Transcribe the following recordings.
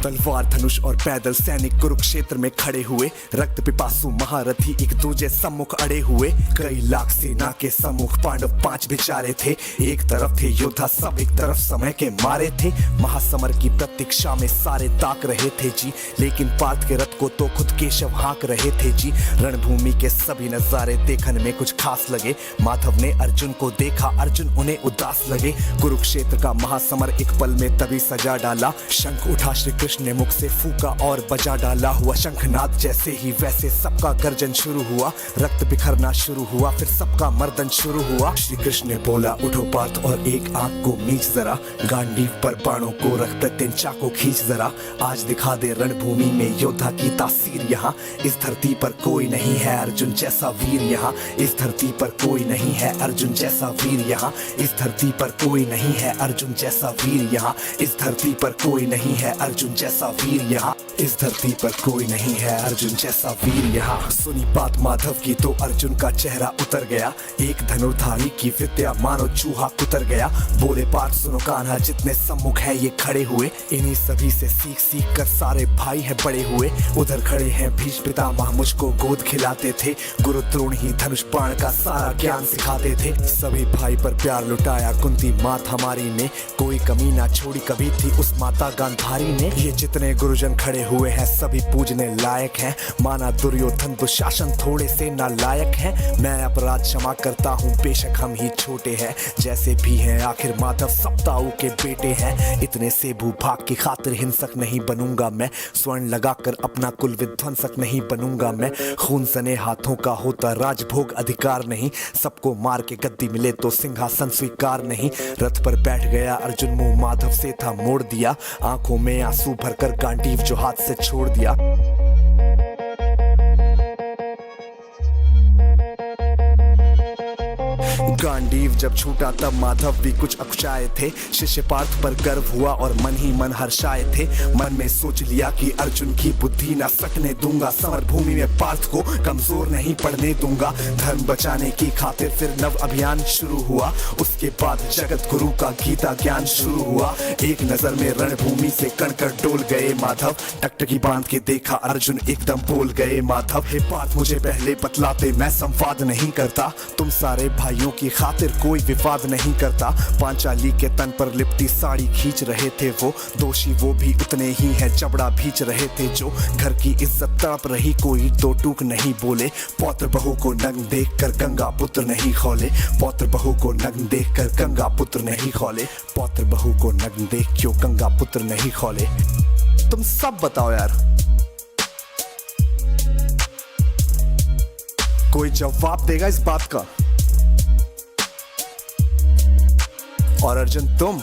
तलवार धनुष और पैदल सैनिक कुरुक्षेत्र में खड़े हुए, रक्त पिपासु महारथी एक दूजे सम्मुख अड़े हुए। कई लाख सेना के सम्मुख पांडव 5 बेचारे थे। एक तरफ थे योद्धा सब, एक तरफ समय के मारे थे। महासमर की प्रतीक्षा में सारे ताक रहे थे जी, लेकिन पार्थ के रथ को तो खुद केशव हाँक रहे थे जी। रणभूमि के सभी नजारे देखने में कुछ खास लगे। माधव ने अर्जुन को देखा, अर्जुन उन्हें उदास लगे। कुरुक्षेत्र का महासमर एक पल में तभी सजा डाला। शंख उठा श्री कृष्ण ने मुख से फूका और बजा डाला। हुआ शंखनाद जैसे ही वैसे सबका गर्जन शुरू हुआ। रक्त बिखरना शुरू हुआ, फिर सबका मर्दन शुरू हुआ। श्री कृष्ण ने बोला उठो पार्थ और एक आंख को मीच जरा, गांडीव पर बाणों को रख प्रत्यंचा को खींच जरा। आज दिखा दे रणभूमि में योद्धा की तासीर यहाँ। इस धरती पर कोई नहीं है अर्जुन जैसा वीर यहाँ। इस धरती पर कोई नहीं है अर्जुन जैसा वीर यहाँ। इस धरती पर कोई नहीं है अर्जुन जैसा वीर यहाँ। इस धरती पर कोई नहीं है अर्जुन जैसा वीर यहाँ। इस धरती पर कोई नहीं है अर्जुन जैसा वीर यहाँ। सुनी बात माधव की तो अर्जुन का चेहरा उतर गया। एक धनुर्धारी की विद्या मानो चूहा कुतर गया। बोले पार्थ सुनो कान्हा, जितने सम्मुख है ये खड़े हुए, इन्हीं सभी से सीख सीख कर सारे भाई है बड़े हुए। उधर खड़े हैं भीष्म पितामह, मुझको गोद खिलाते थे। गुरु द्रोण ही धनुष बाण का सारा ज्ञान सिखाते थे। सभी भाई पर प्यार लुटाया कुंती मात हमारी ने, कोई कमी ना छोड़ी कभी थी उस माता गांधारी ने। ये जितने गुरुजन खड़े हुए हैं सभी पूजने लायक हैं। माना दुर्योधन दुशासन थोड़े से नालायक हैं। मैं अपराध क्षमा करता हूँ बेशक हम ही छोटे हैं, जैसे भी हैं आखिर माधव सप्ताऊ के बेटे हैं। इतने से भूभाग की खातिर हिंसक नहीं बनूंगा मैं, स्वर्ण लगाकर अपना कुल विध्वंसक नहीं बनूंगा मैं। खून सने हाथों का होता राजभोग अधिकार नहीं, सबको मार के गद्दी मिले तो सिंहासन स्वीकार नहीं। रथ पर बैठ गया अर्जुन, मुंह माधव से था मोड़ दिया। आंखों में आंसू भरकर गांडीव जो हाथ से छोड़ दिया। गांडीव जब छूटा तब माधव भी कुछ अकुचाए थे। शिष्य पार्थ पर गर्व हुआ और मन ही मन हर्षाए थे। मन में सोच लिया कि अर्जुन की बुद्धि ना सकने दूंगा। समर भूमि में पार्थ को कमजोर नहीं पड़ने दूंगा। धर्म बचाने की खातिर फिर नव अभियान शुरू हुआ। उसके बाद जगत गुरु का गीता ज्ञान शुरू हुआ। एक नजर में रणभूमि से कणकर डोल गए माधव। टकटकी बांध के देखा अर्जुन एकदम बोल गए माधव। हे पार्थ मुझे पहले बतलाते, मैं संवाद नहीं करता। तुम सारे भाइयों की खातिर कोई विवाद नहीं करता। पांचाली के तन पर लिपटी साड़ी खींच रहे थे वो, दोषी वो भी उतने ही है चबड़ा भींच रहे थे जो। घर की इज्जत तड़प रही कोई दो टूक नहीं बोले। पौत्र बहू को नग्न देख कर गंगा पुत्र नहीं खोले। पौत्र बहू को नग्न देख कर गंगा पुत्र नहीं खोले। पौत्र बहू को नग्न देख क्यों गंगा पुत्र नहीं खोले। तुम सब बताओ यार, कोई जवाब देगा इस बात का? और अर्जुन तुम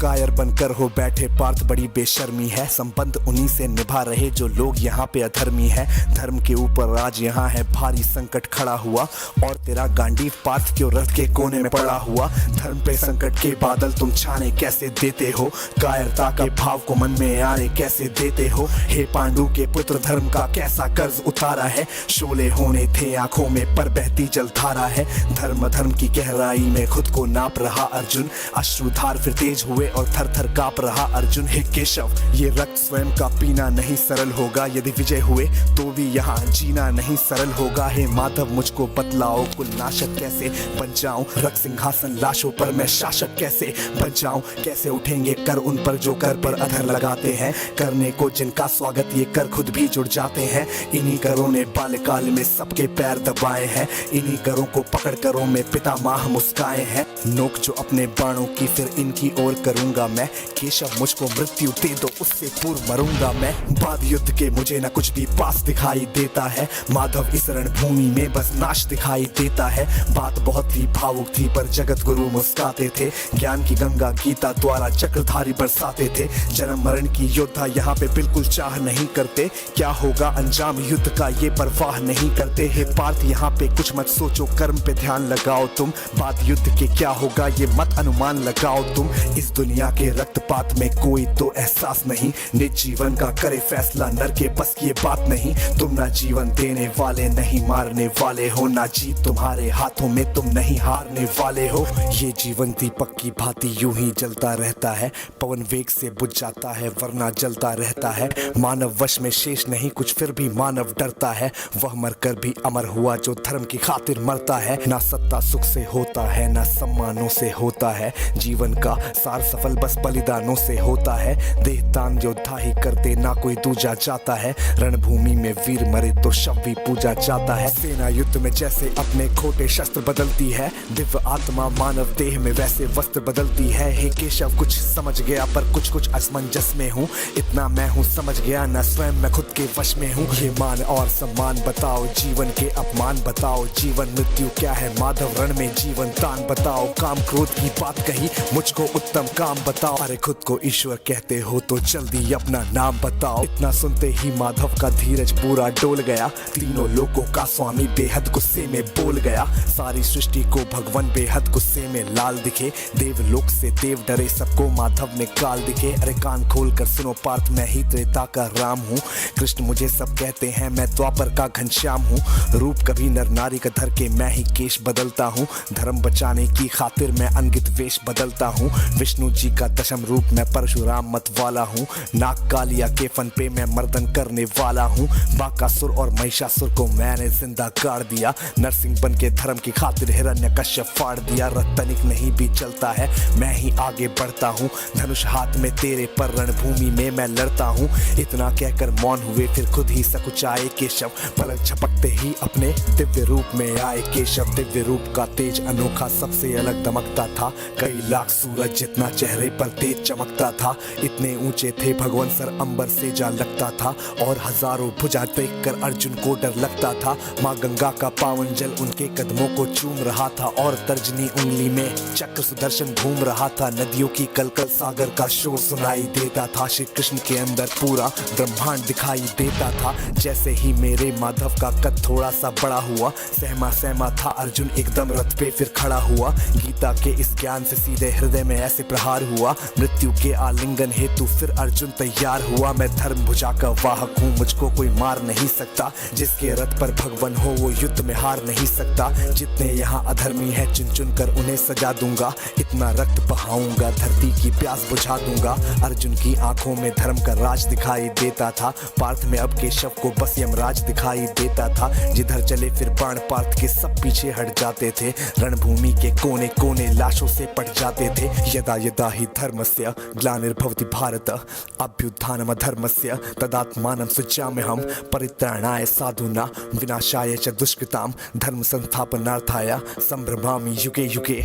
कायर बनकर हो बैठे पार्थ, बड़ी बेशर्मी है। संबंध उन्हीं से निभा रहे जो लोग यहाँ पे अधर्मी है। धर्म के ऊपर आज यहाँ है भारी संकट खड़ा हुआ, और तेरा गांडीव पार्थ क्यों रथ के कोने में पड़ा हुआ। धर्म पे संकट के बादल तुम छाने कैसे देते हो, कायरता के भाव को मन में आने कैसे देते हो। हे पांडु के पुत्र धर्म का कैसा कर्ज उतारा है। शोले होने थे आंखों में पर बहती जलधारा है। धर्म धर्म की गहराई में खुद को नाप रहा अर्जुन। अश्रुधार फिर तेज हुए और थर थर कांप रहा अर्जुन। हे केशव ये रक्त स्वयं का पीना नहीं सरल होगा। यदि विजय हुए तो भी यहाँ जीना नहीं सरल होगा। हे माधव मुझको बतलाओ कुल नाशक कैसे बन जाऊं। रक्त सिंहासन लाशों पर मैं शासक कैसे बन जाऊं। कैसे उठेंगे कर उन पर जो कर पर अधर लगाते हैं। करने को जिनका स्वागत ये कर खुद भी जुड़ जाते हैं। इन्हीं करों ने बाल्यकाल में सबके पैर दबाए हैं। इन्हीं करों को पकड़ करों में पितामह मुस्काए हैं। नोक जो अपने बाणों की फिर इनकी ओर करूंगा मैं। केशव मुझको मृत्यु दे दो उससे पूर्व मरूंगा मैं। बाद युद्ध के मुझे न कुछ भी पास दिखाई देता है। माधव इस रणभूमि में बस नाश दिखाई देता है। बात बहुत ही भावुक थी पर जगत गुरु मुस्काते थे। ज्ञान की गंगा गीता द्वारा चक्रधारी बरसाते थे। जन्म मरण की योद्धा यहाँ पे बिल्कुल चाह नहीं करते। क्या होगा अंजाम युद्ध का ये परवाह नहीं करते। हे पार्थ यहाँ पे कुछ मत सोचो, कर्म पे ध्यान लगाओ तुम। बाद युद्ध के क्या होगा ये मत अनुमान लगाओ तुम। इस इस दुनिया के रक्तपात में कोई तो एहसास नहीं, निज जीवन का करे फैसला नर के बस की ये बात नहीं। तुम ना जीवन देने वाले नहीं मारने वाले हो, ना जीत तुम्हारे हाथों में तुम नहीं हारने वाले हो। ये जीवन दीपक की भांति यूं ही जलता रहता है, पवन वेग से बुझ जाता है वरना जलता रहता है। मानव वश में शेष नहीं कुछ फिर भी मानव डरता है, वह मरकर भी अमर हुआ जो धर्म की खातिर मरता है। ना सत्ता सुख से होता है ना सम्मानों से होता है, जीवन का सार सफल बस बलिदानों से होता है। देह दान योद्धा ही करते ना कोई दूजा जाता है, रणभूमि में वीर मरे तो शव भी पूजा जाता है। सेना युद्ध में जैसे अपने खोटे शस्त्र बदलती है, दिव्य आत्मा मानव देह में वैसे वस्त्र बदलती है। हे केशव कुछ समझ गया पर कुछ कुछ असमंजस में हूँ, इतना मैं हूँ समझ गया ना स्वयं मैं खुद के वश में हूँ। ये मान और सम्मान बताओ, जीवन के अपमान बताओ, जीवन मृत्यु क्या है माधव रण में जीवन दान बताओ। काम क्रोध की बात कही मुझको उत्तम काम बताओ, अरे खुद को ईश्वर कहते हो तो जल्दी अपना नाम बताओ। इतना सुनते ही माधव का धीरज पूरा डोल गया, तीनों लोगों का स्वामी बेहद गुस्से में बोल गया। सारी सृष्टि को भगवान बेहद गुस्से में लाल दिखे, देवलोक से देव डरे सबको माधव में काल दिखे। अरे कान खोल कर सुनो पार्थ मैं ही त्रेता का राम हूँ, कृष्ण मुझे सब कहते हैं मैं द्वापर का घनश्याम हूँ। रूप कभी नर नारी का धर के मैं ही केश बदलता हूँ, धर्म बचाने की खातिर मैं अनगित वेश बदलता हूँ। विष्णु जी का दशम रूप मैं परशुराम मत वाला हूँ, नाग कालिया के फन पे मैं मर्दन करने वाला हूँ। बाकासुर और महिषासुर को मैंने जिंदा गाड़ दिया, नरसिंह बन के धर्म की खातिर हिरण्यकश्यप फाड़ दिया। रतनिक नहीं भी चलता है मैं ही आगे बढ़ता हूँ, धनुष हाथ में तेरे पर रणभूमि में मैं लड़ता हूँ। इतना कहकर मौन हुए फिर खुद ही सकुचाए केशव, पलक झपकते ही अपने दिव्य रूप में आए केशव। दिव्य रूप का तेज अनोखा सबसे अलग दमकता था, कई लाख सूरज जितना चेहरे पर तेज चमकता था। इतने ऊंचे थे भगवान सर अंबर से जा लगता था, और हजारों भुजा देखकर अर्जुन को डर लगता था। माँ गंगा का पावन जल उनके कदमों को चूम रहा था, और तर्जनी उंगली में चक्र सुदर्शन घूम रहा था। नदियों की कलकल सागर का शोर सुनाई देता था, श्री कृष्ण के अंदर पूरा ब्रह्मांड दिखाई देता था। जैसे ही मेरे माधव का कद थोड़ा सा बड़ा हुआ, सहमा सहमा था अर्जुन एकदम रथ पे फिर खड़ा हुआ। गीता के इस ज्ञान से सीधे हृदय में ऐसे प्रहार हुआ, मृत्यु के आलिंगन हेतु फिर अर्जुन तैयार हुआ। मैं धर्म भुजा का वाहक हूँ, मुझको कोई मार नहीं सकता, जिसके रथ पर भगवान हो वो युद्ध में हार नहीं सकता। जितने यहाँ अधर्मी है चुन चुन कर उन्हें सजा दूंगा, इतना रक्त बहाऊंगा धरती की प्यास बुझा दूंगा। अर्जुन की आंखों में धर्म का राज दिखाई देता था, पार्थ में अब केशव को बस यमराज दिखाई देता था। जिधर चले फिर बाण पार्थ के सब पीछे हट जाते थे, रणभूमि के कोने कोने लाशों से पट जाते थे। यदा यदा ही धर्मस्य ग्लानिर्भवति भारत अभ्युत्थानम धर्मस्य तदात्मानं सृजाम्यहं परित्राणाय साधूनां विनाशाय च दुष्कृतां धर्म संस्थापनार्थाय संभ्रमामि युगे युगे।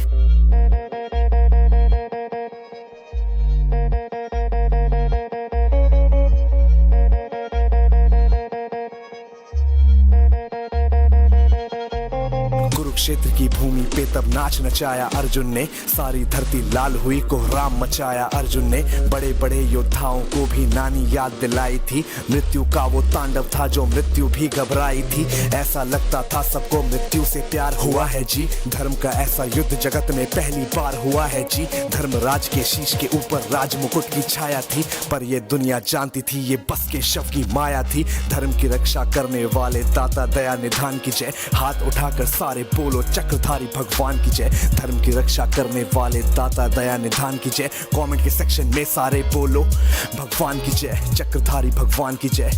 कुरुक्षेत्र की भूमि पे तब नाच नचाया अर्जुन ने, सारी धरती लाल हुई कोहराम मचाया अर्जुन ने। बड़े बड़े योद्धाओं को भी नानी याद दिलाई थी, मृत्यु का वो तांडव था जो मृत्यु भी घबराई थी। ऐसा लगता था सबको मृत्यु से प्यार हुआ है जी, धर्म का ऐसा युद्ध जगत में पहली बार हुआ है जी। धर्मराज के शीश के ऊपर राज मुकुट की छाया थी, पर ये दुनिया जानती थी ये बस के शव की माया थी। धर्म की रक्षा करने वाले दाता दया निधान की जय, हाथ उठाकर सारे बोलो चक्रधारी भगवान की जय। धर्म की रक्षा करने वाले दाता दया निधान की जय, कमेंट के सेक्शन में सारे बोलो भगवान की जय, चक्रधारी भगवान की जय।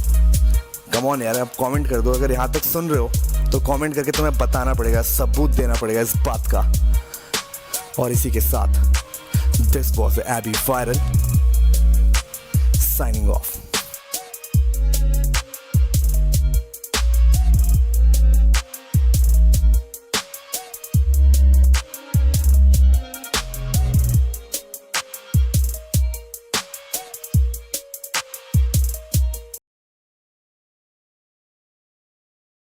कम ऑन यार, आप कमेंट कर दो, अगर यहाँ तक सुन रहे हो तो कमेंट करके तुम्हें बताना पड़ेगा, सबूत देना पड़ेगा इस बात का। और इसी के साथ this was AB viral signing of.